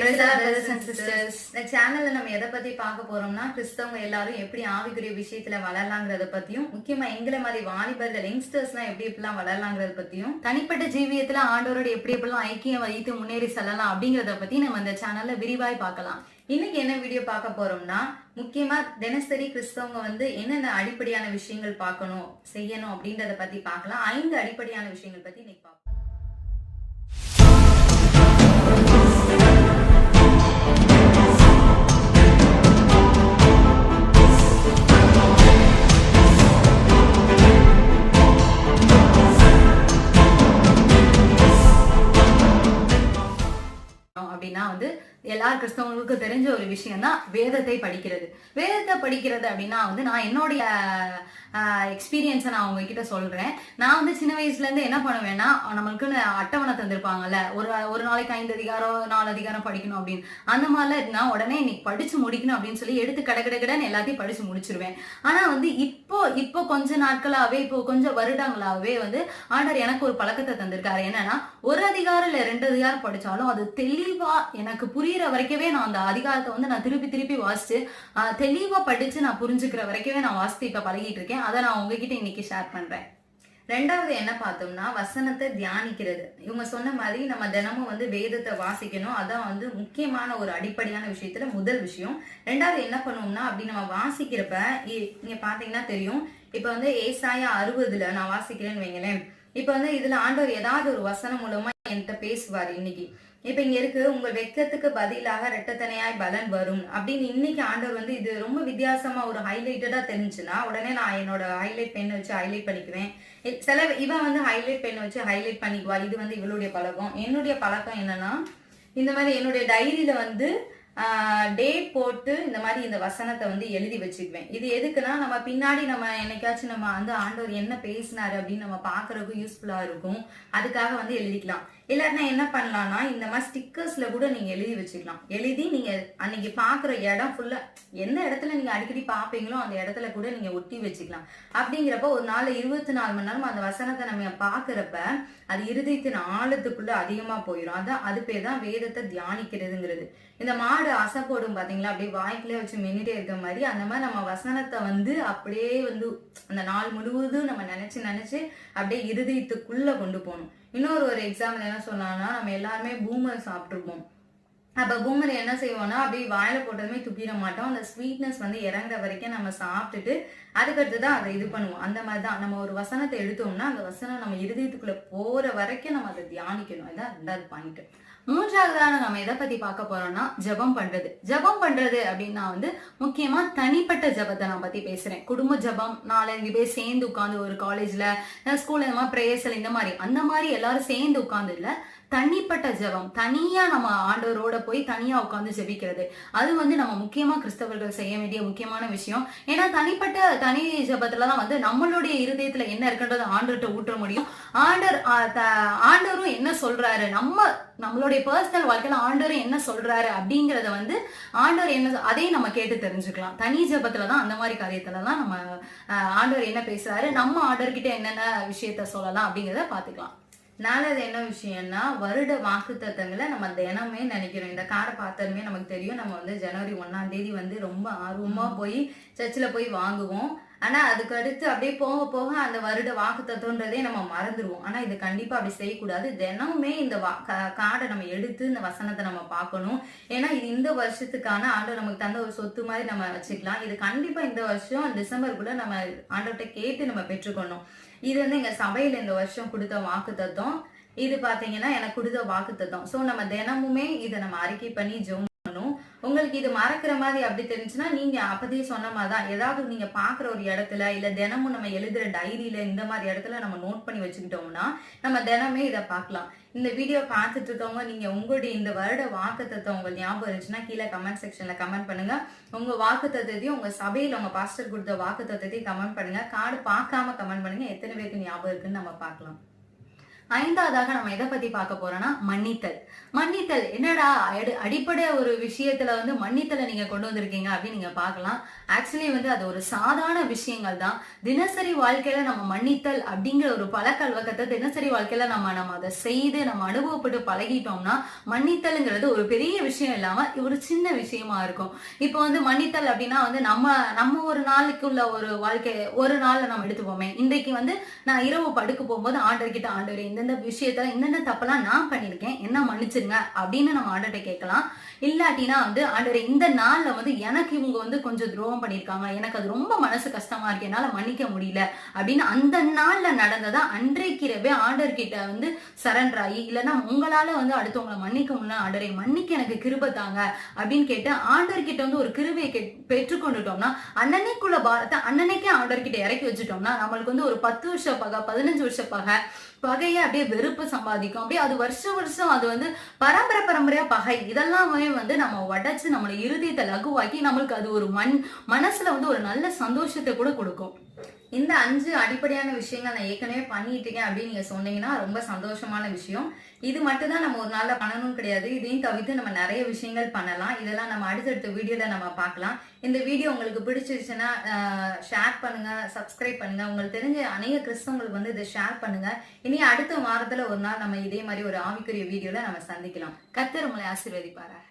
brothers and sisters. இந்த சேனல்ல நம்ம எதை பத்தி பார்க்க போறோம்னா கிறிஸ்தவங்க எல்லாரும் எப்படி ஆவிக்குரிய விஷயத்துல வளரலாங்கிறத பத்தியும், முக்கியமா எங்களை மாதிரி வாலிபர்கள் யங்ஸ்டர்ஸ்லாம் எப்படி எப்படிலாம் வளரலாங்கிறத பத்தியும், தனிப்பட்ட ஜீவியத்துல ஆண்டவரோட எப்படி எப்படிலாம் ஐக்கியம் வைத்து முன்னேறி செல்லலாம் அப்படிங்கறத பத்தி நம்ம இந்த சேனல்ல விரிவாய் பார்க்கலாம். இன்னைக்கு என்ன வீடியோ பார்க்க போறோம்னா, முக்கியமா தினசரி கிறிஸ்தவங்க என்னென்ன அடிப்படையான விஷயங்கள் பார்க்கணும் செய்யணும் அப்படின்றத பத்தி பார்க்கலாம். 5 அடிப்படையான விஷயங்கள் பத்தி இன்னைக்கு பார்ப்போம். அப்படின்னா எல்லா கிறிஸ்தவங்களுக்கும் தெரிஞ்ச ஒரு விஷயம் தான் வேதத்தை படிக்கிறது. வேதத்தை படிக்கிறது அப்படின்னா நான் என்னுடைய எக்ஸ்பீரியன்ஸை நான் உங்ககிட்ட சொல்றேன். நான் சின்ன வயசுல இருந்து என்ன பண்ணுவேன்னா, நம்மளுக்கு அட்டவணை தந்திருப்பாங்கல்ல, ஒரு நாளைக்கு 5 அதிகாரம் 4 அதிகாரம் படிக்கணும் அப்படின்னு. அந்த மாதிரிலாம் நான் உடனே இன்னைக்கு படிச்சு முடிக்கணும் அப்படின்னு சொல்லி எடுத்து கடகடன்னு எல்லாத்தையும் படிச்சு முடிச்சிருவேன். ஆனா இப்போ கொஞ்ச நாட்களாவே, இப்போ கொஞ்சம் வருடங்களாவே ஆண்டவர் எனக்கு ஒரு பழக்கத்தை தந்திருக்காரு. என்னன்னா, ஒரு அதிகாரம் இல்ல 2 அதிகாரம் படிச்சாலும் அது தெளிவா எனக்கு புரியுற வரைக்கவே நான் அந்த அதிகாரத்தை நான் திருப்பி வாசிச்சு தெளிவா படிச்சு நான் புரிஞ்சுக்கிற வரைக்கவே நான் வாசித்து இப்ப பழகிட்டு இருக்கேன். அதை நான் உங்ககிட்ட இன்னைக்கு ஷேர் பண்றேன். ரெண்டாவது என்ன பார்த்தோம்னா, வசனத்தை தியானிக்கிறது. இவங்க சொன்ன மாதிரி நம்ம தினமும் வேதத்தை வாசிக்கணும். அதான் முக்கியமான ஒரு அடிப்படையான விஷயத்துல முதல் விஷயம். ரெண்டாவது என்ன பண்ணுவோம்னா, அப்படி நம்ம வாசிக்கிறப்ப நீங்க பாத்தீங்கன்னா தெரியும். இப்ப ஏசாயா 60 நான் வாசிக்கிறேன்னு வைங்களேன். இப்ப இதுல ஆண்டவர் ஏதாவது ஒரு வசனம் மூலமா என்கிட்ட பேசுவாரு. இன்னைக்கு இப்ப இங்க இருக்கு, உங்க வெக்கத்துக்கு பதிலாக ரெட்டத்தனையாய் பலன் வரும் அப்படின்னு இன்னைக்கு ஆண்டவர் இது ரொம்ப வித்தியாசமா ஒரு ஹைலைட்டடா தெரிஞ்சுன்னா, உடனே நான் என்னோட ஹைலைட் பென் வச்சு ஹைலைட் பண்ணிக்குவேன். இவன் ஹைலைட் பென் வச்சு ஹைலைட் பண்ணிக்குவா. இது இவளுடைய பழக்கம். என்னுடைய பழக்கம் என்னன்னா, இந்த மாதிரி என்னுடைய டைரியில டேட் போட்டு இந்த மாதிரி இந்த வசனத்தை எழுதி வச்சுக்குவேன். இது எதுக்குன்னா, நம்ம பின்னாடி நம்ம என்னைக்காச்சும் நம்ம ஆண்டவர் என்ன பேசினாரு அப்படின்னு நம்ம பாக்குறதுக்கு யூஸ்ஃபுல்லா இருக்கும். அதுக்காக எழுதிக்கலாம். இல்லாட்டினா என்ன பண்ணலாம்னா, இந்த மாதிரி ஸ்டிக்கர்ஸ்ல கூட நீங்க எழுதி வச்சுக்கலாம். எழுதி நீங்க அன்னைக்கு பாக்குற இடம் ஃபுல்லா எந்த இடத்துல நீங்க அடிக்கடி பாப்பீங்களோ அந்த இடத்துல கூட நீங்க ஒட்டி வச்சுக்கலாம். அப்படிங்கிறப்ப ஒரு நாள் 24 மணி நேரம் அந்த வசனத்தை நம்ம பாக்குறப்ப அது இருதயத்தின் ஆழத்துக்குள்ள அதிகமா போயிடும். அது பேர் தான் வேதத்தை தியானிக்கிறதுங்கிறது. இந்த மாடு அசை போடும் பாத்தீங்களா, அப்படியே வாய்க்குள்ளே வச்சு மென்னிட்டே இருக்க மாதிரி, அந்த மாதிரி நம்ம வசனத்தை அப்படியே அந்த நாள் முழுவதும் நம்ம நினைச்சு அப்படியே இருதயத்துக்குள்ள கொண்டு போகணும். இன்னொரு எக்ஸாம்பிள் என்ன சொல்லலாம்னா, நம்ம எல்லாருமே பூமர் சாப்பிட்டுருப்போம். அப்ப பூமர் என்ன செய்வோம்னா, அப்படியே வாயில போட்டதுமே துப்பிட மாட்டோம். அந்த ஸ்வீட்னஸ் இறங்குற வரைக்கும் நம்ம சாப்பிட்டுட்டு அதுக்கடுத்துதான் அதை இது பண்ணுவோம். அந்த மாதிரிதான் நம்ம ஒரு வசனத்தை எடுத்தோம்னா, அந்த வசனம் நம்ம இருதயத்துக்குள்ள போற வரைக்கும் நம்ம அதை தியானிக்கணும். இதான் 2வது பாயிண்ட். மூன்றாவதாக நம்ம எதை பத்தி பார்க்க போறோம்னா, ஜெபம் பண்றது. ஜெபம் பண்றது அப்படின்னா முக்கியமா தனிப்பட்ட ஜெபத்தை நான் பத்தி பேசுறேன். குடும்ப ஜெபம், 4-5 பேர் சேர்ந்து உட்காந்து ஒரு காலேஜ்ல ஸ்கூல்ல இந்த மாதிரி பிரேயர்ஸ்ல இந்த மாதிரி அந்த மாதிரி எல்லாரும் சேர்ந்து உட்கார்ந்து இல்ல, தனிப்பட்ட ஜெபம், தனியா நம்ம ஆண்டவரோட போய் தனியா உட்காந்து ஜெபிக்கிறது. அது நம்ம முக்கியமா கிறிஸ்தவர்கள் செய்ய வேண்டிய முக்கியமான விஷயம். ஏன்னா தனி ஜெபத்துலதான் நம்மளுடைய இருதயத்துல என்ன இருக்குன்றத ஆண்டவர்கிட்ட ஊற்ற முடியும். ஆண்டவரும் என்ன சொல்றாரு, நம்மளுடைய பர்சனல் வாழ்க்கையில ஆண்டவர் என்ன சொல்றாரு அப்படிங்கறத ஆண்டவர் என்ன அதையும் நம்ம கேட்டு தெரிஞ்சுக்கலாம். தனி ஜெபத்துலதான் அந்த மாதிரி காரியத்துலதான் நம்ம ஆண்டவர் என்ன பேசுறாரு, நம்ம ஆண்டவர்கிட்ட என்னென்ன விஷயத்த சொல்லலாம் அப்படிங்கறத பாத்துக்கலாம். 4வது என்ன விஷயம்னா, வருட வாக்குத்தத்தங்களை நம்ம தினமே நினைக்கிறோம். இந்த காரை பார்த்தாலுமே நமக்கு தெரியும், நம்ம ஜனவரி 1ஆம் தேதி ரொம்ப ஆர்வமா போய் சர்ச்சில் போய் வாங்குவோம். ஆனா அதுக்கு அடுத்து அப்படியே போக போக அந்த வருட வாக்குத்தத்தன்றதே நம்ம மறந்துடுவோம். ஆனா இது கண்டிப்பா அப்படி செய்யக்கூடாது. தினமுமே இந்த கார்டை நம்ம எடுத்து இந்த வசனத்தை நம்ம பார்க்கணும். ஏன்னா இது இந்த வருஷத்துக்கான ஆண்டவர் நமக்கு தந்த ஒரு சொத்து மாதிரி நம்ம வச்சுக்கலாம். இது கண்டிப்பா இந்த வருஷம் டிசம்பருக்குள்ள நம்ம ஆண்டவர்கிட்ட கேட்டு நம்ம பெற்றுக்கொள்ளணும். இது எங்க சபையில இந்த வருஷம் கொடுத்த வாக்குத்தத்தம். இது பாத்தீங்கன்னா எனக்கு கொடுத்த வாக்குத்தத்தம். சோ நம்ம தினமுமே இதை நம்ம அறிக்கை பண்ணி ஜெபம் பண்ணணும். உங்களுக்கு இது மறக்கிற மாதிரி அப்படி தெரிஞ்சுன்னா, நீங்க அப்பதையே சொன்ன மாதிரிதான் ஏதாவது நீங்க பாக்குற ஒரு இடத்துல இல்ல தினமும் நம்ம எழுதுற டைரியில இந்த மாதிரி இடத்துல நம்ம நோட் பண்ணி வச்சுக்கிட்டோம்னா நம்ம தினமே இதை பார்க்கலாம். இந்த வீடியோ பார்த்துட்டு இருக்கவங்க, நீங்க உங்களுடைய இந்த வருட வாக்குத்தத்தம் உங்களுக்கு ஞாபகம் இருந்துச்சுன்னா கீழே கமெண்ட் செக்ஷன்ல கமெண்ட் பண்ணுங்க. உங்க வாக்குத்தத்தையும் உங்க சபையில உங்க பாஸ்டர் கொடுத்த வாக்குத்தத்தையும் கமெண்ட் பண்ணுங்க. கார்டு பார்க்காம கமெண்ட் பண்ணுங்க. எத்தனை பேருக்கு ஞாபகம் இருக்குன்னு நம்ம பார்க்கலாம். 5வதாக நம்ம எதை பத்தி பார்க்க போறோம்னா மன்னித்தல். மன்னித்தல் என்னடா அடிப்படை ஒரு விஷயத்துல வந்து மன்னித்தலை நீங்க கொண்டு வந்திருக்கீங்க அப்படின்னு நீங்க பார்க்கலாம். ஆக்சுவலி வந்து அது ஒரு சாதாரண விஷயங்கள் தான். தினசரி வாழ்க்கையில நம்ம மன்னித்தல் அப்படிங்கிற ஒரு பழக்கவழக்கத்தை தினசரி வாழ்க்கையில நம்ம அதை செய்து நம்ம அனுபவப்பட்டு பழகிட்டோம்னா மன்னித்தல்ங்கிறது ஒரு பெரிய விஷயம் இல்லாம ஒரு சின்ன விஷயமா இருக்கும். இப்போ வந்து மன்னித்தல் அப்படின்னா வந்து நம்ம ஒரு நாளுக்குள்ள ஒரு வாழ்க்கை ஒரு நாள்ல நம்ம எடுத்துப்போமே. இன்றைக்கு வந்து நான் இரவு படுக்க போகும்போது ஆண்டவர்கிட்ட, ஆண்டவரே இந்தந்த விஷயத்துல இந்தந்த தப்பெல்லாம் நான் பண்ணிருக்கேன், என்ன மன்னிச்சிருங்க அப்படின்னு நம்ம ஆண்டவர்கிட்ட கேட்கலாம். இல்லாட்டினா வந்து ஆண்டவரே இந்த நாள்ல வந்து எனக்கு இவங்க வந்து கொஞ்சம் துரோகம் பண்ணிருக்காங்க, எனக்கு அது ரொம்ப மனசு கஷ்டமா இருக்கு, என்னால மன்னிக்க முடியல அப்படின்னு அந்த நாள்ல நடந்ததா அன்றைக்கிரவே ஆண்டவர்கிட்ட வந்து சரண்டர் ஆகி, இல்லைன்னா உங்களால வந்து அடுத்தவங்களை மன்னிக்க முடியல, ஆண்டவரே மன்னிக்க எனக்கு கிருபை தாங்க அப்படின்னு கேட்டு ஆண்டவர்கிட்ட வந்து ஒரு கிருபையை பெற்றுக்கொண்டுட்டோம்னா அன்னன்னைக்குள்ள பாரத்தை அன்னன்னைக்கே ஆண்டவர்கிட்ட இறக்கி வச்சுட்டோம்னா நம்மளுக்கு வந்து ஒரு 10 வருஷ பகை 15 வருஷ பகையை அப்படியே வெறுப்பு சம்பாதிக்கும். அப்படியே அது வருஷம் அது வந்து பரம்பரையா பகை இதெல்லாமே வந்து நம்ம உடைச்சு நம்மளோட இருதயத்தை லகுவாக்கி நம்மளுக்கு அது ஒரு மனசுல வந்து ஒரு நல்ல சந்தோஷத்தை கூட கொடுக்கும். இந்த 5 அடிப்படையான விஷயங்கள் நான் ஏற்கனவே பண்ணிட்டு இருக்கேன் அப்படின்னு நீங்க சொன்னீங்கன்னா ரொம்ப சந்தோஷமான விஷயம். இது மட்டும் தான் நம்ம ஒரு நாள்ல பண்ணணும் கிடையாது. இதையும் தவிர்த்து நம்ம நிறைய விஷயங்கள் பண்ணலாம். இதெல்லாம் நம்ம அடுத்தடுத்த வீடியோல நம்ம பார்க்கலாம். இந்த வீடியோ உங்களுக்கு பிடிச்சிருச்சுன்னா ஷேர் பண்ணுங்க, சப்ஸ்கிரைப் பண்ணுங்க. உங்களுக்கு தெரிஞ்ச அநேக கிறிஸ்தவங்களுக்கு வந்து இதை ஷேர் பண்ணுங்க. இனி அடுத்த வாரத்துல ஒரு நாள் நம்ம இதே மாதிரி ஒரு ஆவிக்குரிய வீடியோல நம்ம சந்திக்கலாம். கர்த்தர் உங்களை ஆசீர்வதிப்பாராக.